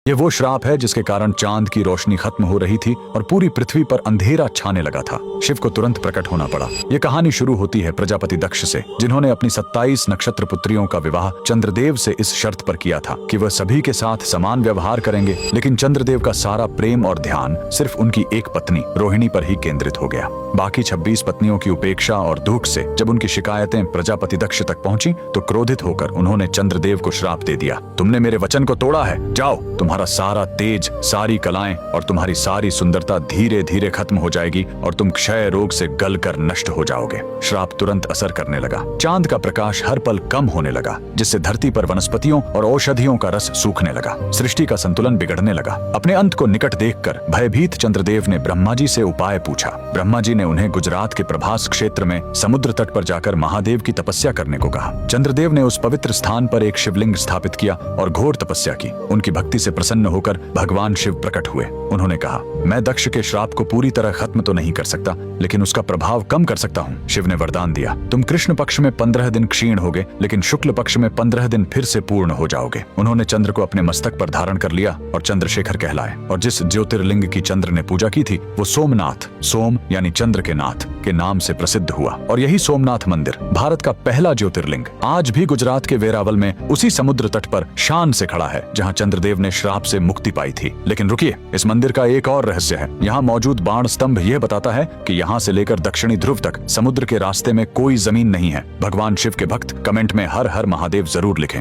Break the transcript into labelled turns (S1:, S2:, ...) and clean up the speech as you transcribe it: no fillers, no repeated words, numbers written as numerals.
S1: ये वो श्राप है जिसके कारण चांद की रोशनी खत्म हो रही थी और पूरी पृथ्वी पर अंधेरा छाने लगा था। शिव को तुरंत प्रकट होना पड़ा। ये कहानी शुरू होती है प्रजापति दक्ष से, जिन्होंने अपनी 27 नक्षत्र पुत्रियों का विवाह चंद्रदेव से इस शर्त पर किया था कि वह सभी के साथ समान व्यवहार करेंगे। लेकिन चंद्रदेव का सारा प्रेम और ध्यान सिर्फ उनकी एक पत्नी रोहिणी पर ही केंद्रित हो गया। बाकी 26 पत्नियों की उपेक्षा और दुख से जब उनकी शिकायतें प्रजापति दक्ष तक पहुंची तो क्रोधित होकर उन्होंने चंद्रदेव को श्राप दे दिया। तुमने मेरे वचन को तोड़ा है, जाओ, तुम्हारा सारा तेज, सारी कलाएं और तुम्हारी सारी सुंदरता धीरे धीरे खत्म हो जाएगी और तुम क्षय रोग से गलकर नष्ट हो जाओगे। श्राप तुरंत असर करने लगा। चांद का प्रकाश हर पल कम होने लगा, जिससे धरती पर वनस्पतियों और औषधियों का रस सूखने लगा। सृष्टि का संतुलन बिगड़ने लगा। अपने अंत को निकट देखकर भयभीत चंद्रदेव ने ब्रह्मा जी से उपाय पूछा। ब्रह्मा जी ने उन्हें गुजरात के प्रभास क्षेत्र में समुद्र तट पर जाकर महादेव की तपस्या करने को कहा। चंद्रदेव ने उस पवित्र स्थान पर एक शिवलिंग स्थापित किया और घोर तपस्या की। उनकी भक्ति से प्रसन्न होकर भगवान शिव प्रकट हुए। उन्होंने कहा, मैं दक्ष के श्राप को पूरी तरह खत्म तो नहीं कर सकता, लेकिन उसका प्रभाव कम कर सकता हूँ। शिव ने वरदान दिया, तुम कृष्ण पक्ष में 15 दिन क्षीण होगे, लेकिन शुक्ल पक्ष में 15 दिन फिर से पूर्ण हो जाओगे। उन्होंने चंद्र को अपने मस्तक पर धारण कर लिया और चंद्रशेखर कहलाए। और जिस ज्योतिर्लिंग की चंद्र ने पूजा की थी वो सोमनाथ, सोम यानी चंद्र के नाथ के नाम से प्रसिद्ध हुआ। और यही सोमनाथ मंदिर भारत का पहला ज्योतिर्लिंग आज भी गुजरात के वेरावल में उसी समुद्र तट पर शान से खड़ा है, जहाँ चंद्रदेव ने श्राप से मुक्ति पाई थी। लेकिन रुकिए, इस मंदिर का एक और रहस्य है। यहाँ मौजूद बाण स्तंभ यह बताता है कि यहाँ से लेकर दक्षिणी ध्रुव तक समुद्र के रास्ते में कोई जमीन नहीं है। भगवान शिव के भक्त कमेंट में हर हर महादेव जरूर लिखें।